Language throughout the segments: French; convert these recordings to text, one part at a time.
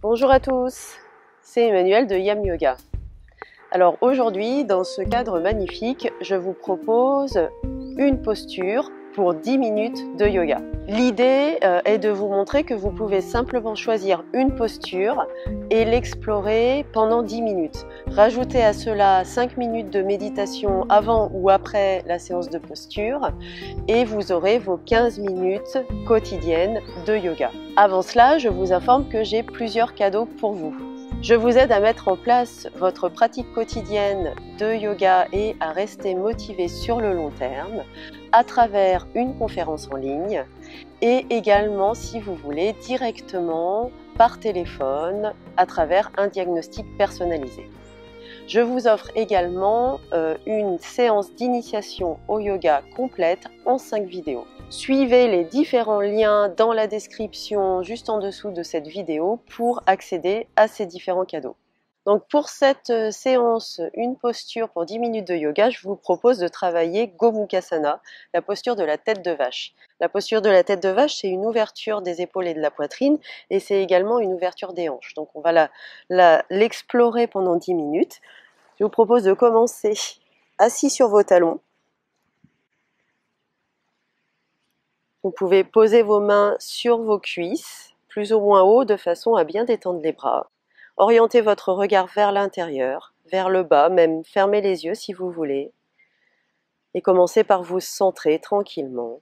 Bonjour à tous, c'est Emmanuelle de Yam Yoga. Alors aujourd'hui, dans ce cadre magnifique, je vous propose une posture pour 10 minutes de yoga. L'idée est de vous montrer que vous pouvez simplement choisir une posture et l'explorer pendant 10 minutes. Rajoutez à cela 5 minutes de méditation avant ou après la séance de posture et vous aurez vos 15 minutes quotidiennes de yoga. Avant cela, je vous informe que j'ai plusieurs cadeaux pour vous. Je vous aide à mettre en place votre pratique quotidienne de yoga et à rester motivé sur le long terme à travers une conférence en ligne et également, si vous voulez, directement par téléphone à travers un diagnostic personnalisé. Je vous offre également une séance d'initiation au yoga complète en 5 vidéos. Suivez les différents liens dans la description juste en dessous de cette vidéo pour accéder à ces différents cadeaux. Donc pour cette séance, une posture pour 10 minutes de yoga, je vous propose de travailler Gomukhasana, la posture de la tête de vache. La posture de la tête de vache, c'est une ouverture des épaules et de la poitrine et c'est également une ouverture des hanches. Donc on va l'explorer pendant 10 minutes. Je vous propose de commencer assis sur vos talons. Vous pouvez poser vos mains sur vos cuisses, plus ou moins haut, de façon à bien détendre les bras. Orientez votre regard vers l'intérieur, vers le bas, même fermez les yeux si vous voulez. Et commencez par vous centrer tranquillement.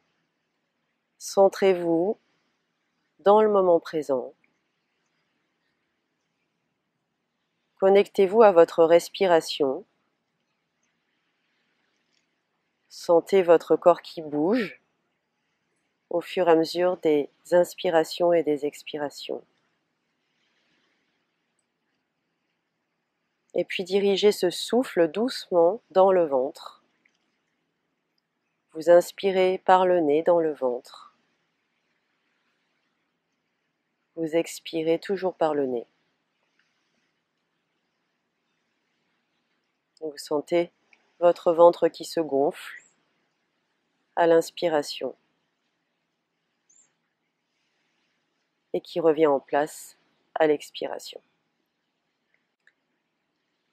Centrez-vous dans le moment présent. Connectez-vous à votre respiration. Sentez votre corps qui bouge au fur et à mesure des inspirations et des expirations. Et puis dirigez ce souffle doucement dans le ventre. Vous inspirez par le nez dans le ventre. Vous expirez toujours par le nez. Vous sentez votre ventre qui se gonfle à l'inspiration et qui revient en place à l'expiration.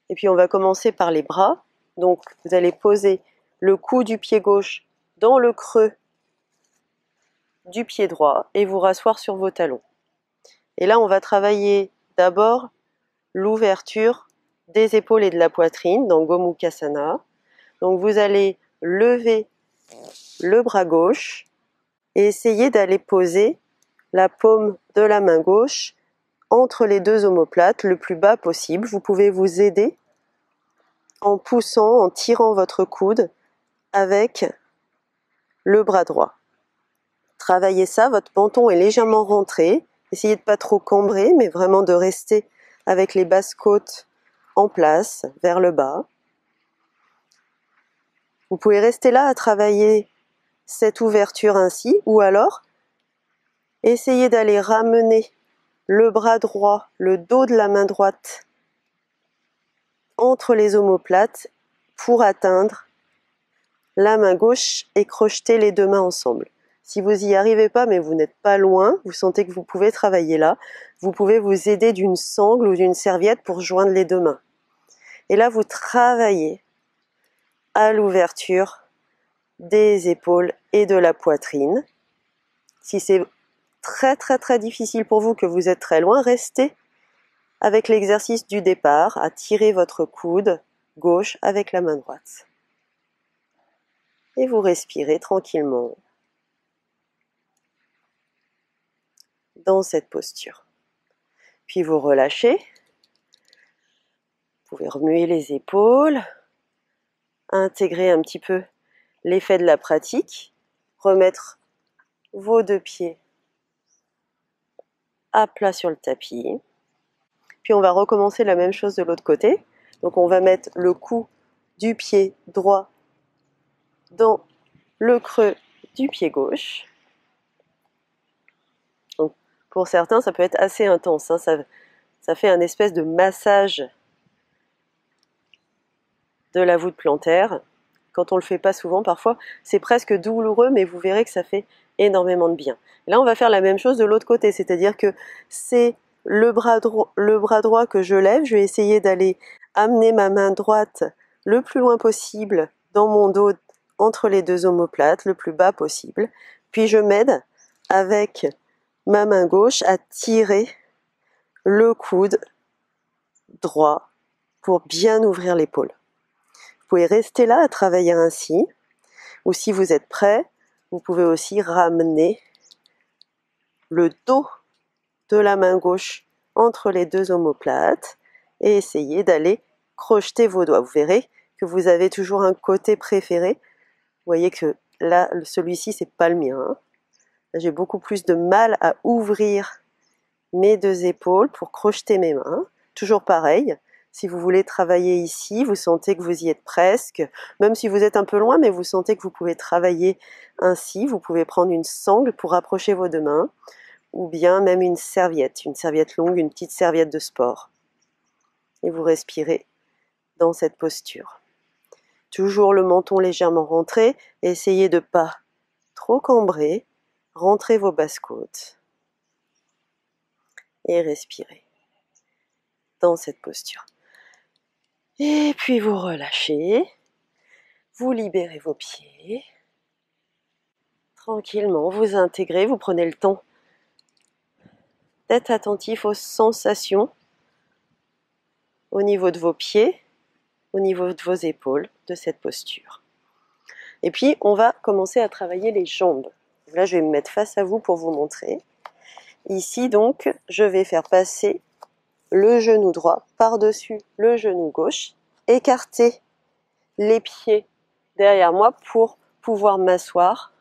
Et puis on va commencer par les bras. Donc vous allez poser le cou du pied gauche dans le creux du pied droit et vous rasseoir sur vos talons. Et là on va travailler d'abord l'ouverture des épaules et de la poitrine dans Gomukhasana. Donc vous allez lever le bras gauche et essayer d'aller poser la paume de la main gauche entre les deux omoplates le plus bas possible. Vous pouvez vous aider en poussant, en tirant votre coude avec le bras droit. Travaillez ça, votre menton est légèrement rentré. Essayez de ne pas trop cambrer, mais vraiment de rester avec les basses côtes en place, vers le bas. Vous pouvez rester là à travailler cette ouverture ainsi, ou alors essayez d'aller ramener le bras droit, le dos de la main droite entre les omoplates pour atteindre la main gauche et crocheter les deux mains ensemble. Si vous n'y arrivez pas, mais vous n'êtes pas loin, vous sentez que vous pouvez travailler là, vous pouvez vous aider d'une sangle ou d'une serviette pour joindre les deux mains. Et là, vous travaillez à l'ouverture des épaules et de la poitrine. Si c'est très difficile pour vous, que vous êtes très loin, restez avec l'exercice du départ, à tirer votre coude gauche avec la main droite. Et vous respirez tranquillement dans cette posture. Puis vous relâchez. Vous pouvez remuer les épaules, intégrer un petit peu l'effet de la pratique, remettre vos deux pieds à plat sur le tapis. Puis on va recommencer la même chose de l'autre côté. Donc on va mettre le cou du pied droit dans le creux du pied gauche. Donc pour certains, ça peut être assez intense, hein. Ça fait un espèce de massage de la voûte plantaire. Quand on le fait pas souvent, parfois, c'est presque douloureux, mais vous verrez que ça fait énormément de bien. Là, on va faire la même chose de l'autre côté, c'est-à-dire que c'est le bras droit que je lève, je vais essayer d'aller amener ma main droite le plus loin possible dans mon dos, entre les deux omoplates, le plus bas possible. Puis je m'aide avec ma main gauche à tirer le coude droit pour bien ouvrir l'épaule. Vous pouvez rester là à travailler ainsi, ou si vous êtes prêt, vous pouvez aussi ramener le dos de la main gauche entre les deux omoplates et essayer d'aller crocheter vos doigts. Vous verrez que vous avez toujours un côté préféré. Vous voyez que là, celui-ci, c'est pas le mien. J'ai beaucoup plus de mal à ouvrir mes deux épaules pour crocheter mes mains. Toujours pareil, si vous voulez travailler ici, vous sentez que vous y êtes presque, même si vous êtes un peu loin, mais vous sentez que vous pouvez travailler ainsi, vous pouvez prendre une sangle pour rapprocher vos deux mains, ou bien même une serviette longue, une petite serviette de sport. Et vous respirez dans cette posture. Toujours le menton légèrement rentré, essayez de ne pas trop cambrer, rentrez vos basses-côtes et respirez dans cette posture. Et puis vous relâchez, vous libérez vos pieds, tranquillement, vous intégrez, vous prenez le temps d'être attentif aux sensations au niveau de vos pieds, au niveau de vos épaules, de cette posture. Et puis, on va commencer à travailler les jambes. Là, je vais me mettre face à vous pour vous montrer. Ici, donc, je vais faire passer le genou droit par-dessus le genou gauche, écarter les pieds derrière moi pour pouvoir m'asseoir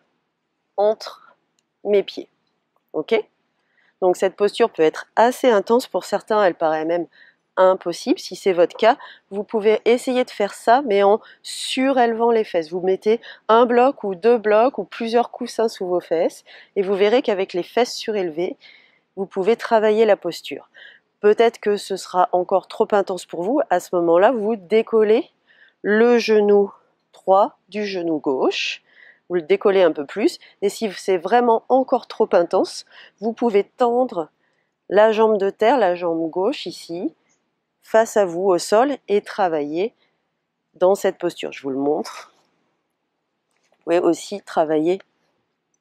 entre mes pieds. Ok ? Donc cette posture peut être assez intense pour certains, elle paraît même impossible. Si c'est votre cas, vous pouvez essayer de faire ça, mais en surélevant les fesses. Vous mettez un bloc ou deux blocs ou plusieurs coussins sous vos fesses et vous verrez qu'avec les fesses surélevées, vous pouvez travailler la posture. Peut-être que ce sera encore trop intense pour vous. À ce moment-là, vous décollez le genou droit du genou gauche. Vous le décollez un peu plus. Et si c'est vraiment encore trop intense, vous pouvez tendre la jambe de terre, la jambe gauche ici, face à vous au sol et travailler dans cette posture. Je vous le montre. Vous pouvez aussi travailler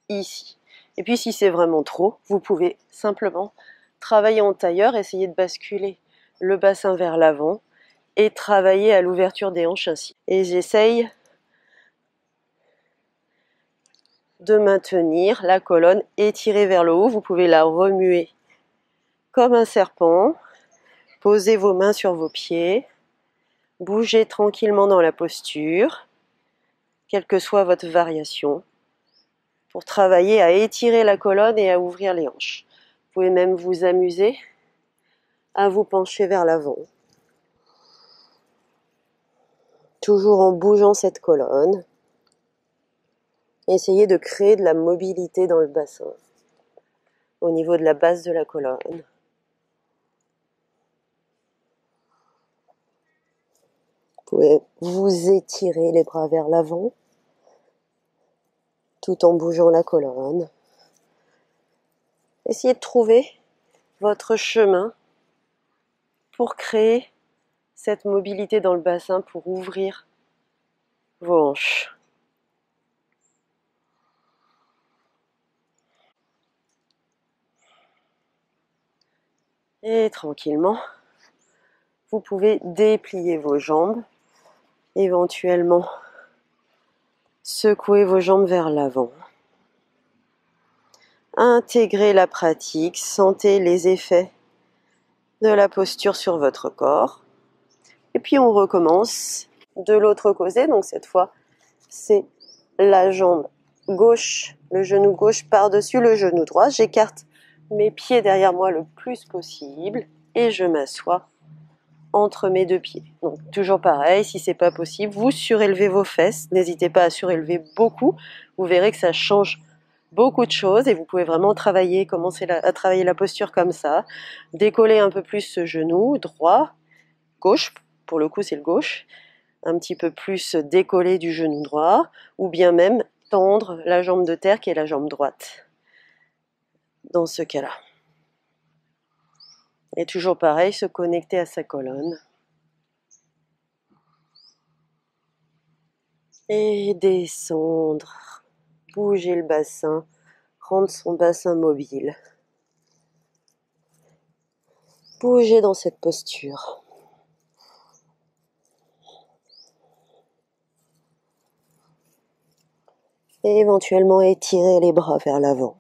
ici. Et puis si c'est vraiment trop, vous pouvez simplement travailler en tailleur, essayer de basculer le bassin vers l'avant et travailler à l'ouverture des hanches ainsi. Et j'essaye de maintenir la colonne étirée vers le haut. Vous pouvez la remuer comme un serpent. Posez vos mains sur vos pieds. Bougez tranquillement dans la posture, quelle que soit votre variation, pour travailler à étirer la colonne et à ouvrir les hanches. Vous pouvez même vous amuser à vous pencher vers l'avant. Toujours en bougeant cette colonne. Essayez de créer de la mobilité dans le bassin, au niveau de la base de la colonne. Vous pouvez vous étirer les bras vers l'avant, tout en bougeant la colonne. Essayez de trouver votre chemin pour créer cette mobilité dans le bassin, pour ouvrir vos hanches. Et tranquillement, vous pouvez déplier vos jambes, éventuellement secouer vos jambes vers l'avant. Intégrez la pratique, sentez les effets de la posture sur votre corps. Et puis on recommence de l'autre côté, donc cette fois c'est la jambe gauche, le genou gauche par-dessus le genou droit. J'écarte mes pieds derrière moi le plus possible et je m'assois entre mes deux pieds. Donc toujours pareil, si c'est pas possible, vous surélevez vos fesses, n'hésitez pas à surélever beaucoup, vous verrez que ça change beaucoup de choses et vous pouvez vraiment commencer à travailler la posture comme ça, décoller un peu plus ce genou droit, gauche, pour le coup c'est le gauche, un petit peu plus décollé du genou droit, ou bien même tendre la jambe de terre qui est la jambe droite, dans ce cas-là. Et toujours pareil, se connecter à sa colonne. Et descendre, bouger le bassin, rendre son bassin mobile. Bouger dans cette posture. Et éventuellement étirer les bras vers l'avant.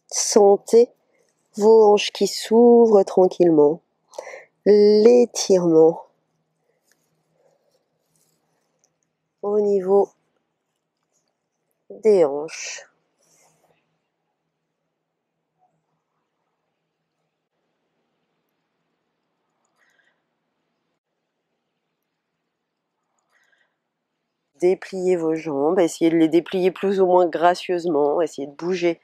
Sentez vos hanches qui s'ouvrent tranquillement. L'étirement au niveau des hanches. Dépliez vos jambes, essayez de les déplier plus ou moins gracieusement, essayez de bouger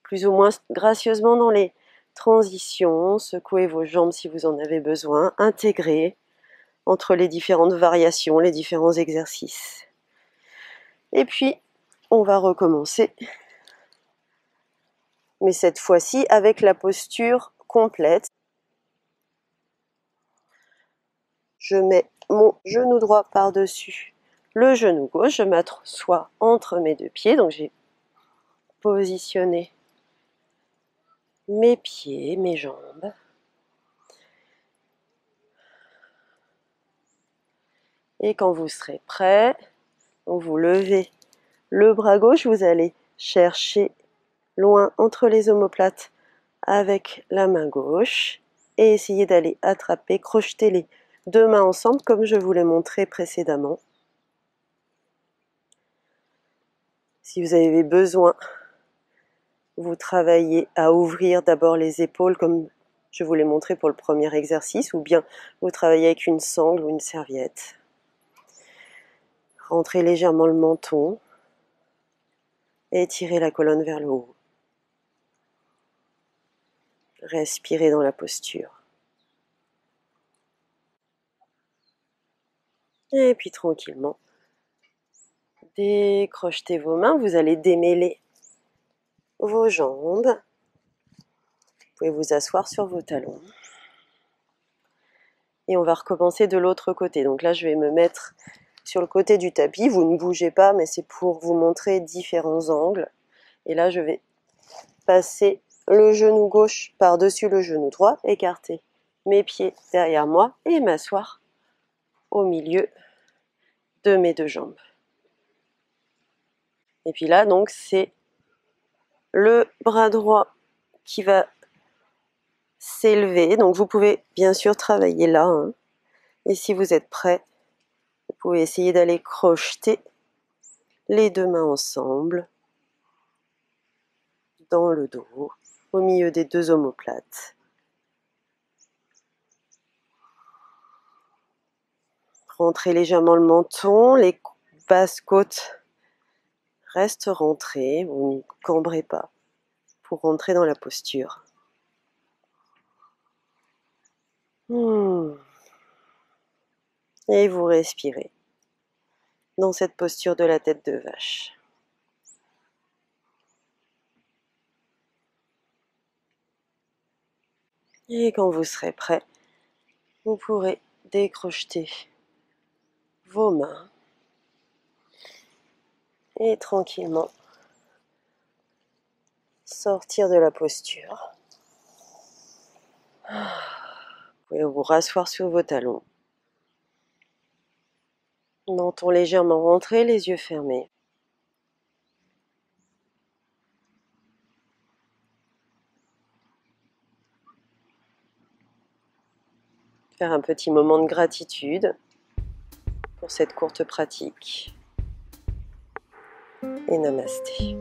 plus ou moins gracieusement dans les transitions, secouez vos jambes si vous en avez besoin, intégrez entre les différentes variations, les différents exercices. Et puis, on va recommencer, mais cette fois-ci avec la posture complète. Je mets mon genou droit par-dessus le genou gauche, je m'assois entre mes deux pieds, donc j'ai positionné mes pieds, mes jambes. Et quand vous serez prêt, vous levez le bras gauche, vous allez chercher loin entre les omoplates avec la main gauche et essayer d'aller attraper, crocheter les deux mains ensemble comme je vous l'ai montré précédemment. Si vous avez besoin, vous travaillez à ouvrir d'abord les épaules comme je vous l'ai montré pour le premier exercice, ou bien vous travaillez avec une sangle ou une serviette. Rentrez légèrement le menton et étirez la colonne vers le haut. Respirez dans la posture. Et puis tranquillement, décrochetez vos mains, vous allez démêler vos jambes. Vous pouvez vous asseoir sur vos talons. Et on va recommencer de l'autre côté. Donc là, je vais me mettre sur le côté du tapis. Vous ne bougez pas, mais c'est pour vous montrer différents angles. Et là, je vais passer le genou gauche par-dessus le genou droit, écarter mes pieds derrière moi et m'asseoir au milieu de mes deux jambes. Et puis là, donc, c'est le bras droit qui va s'élever. Donc, vous pouvez bien sûr travailler là. Et si vous êtes prêt, vous pouvez essayer d'aller crocheter les deux mains ensemble dans le dos, au milieu des deux omoplates. Rentrez légèrement le menton, les basses côtes restent rentrées, vous ne cambrez pas pour rentrer dans la posture. Et vous respirez dans cette posture de la tête de vache. Et quand vous serez prêt, vous pourrez décrocheter vos mains et tranquillement sortir de la posture. Vous pouvez vous rasseoir sur vos talons. Menton légèrement rentré, les yeux fermés. Faire un petit moment de gratitude pour cette courte pratique. Et namasté.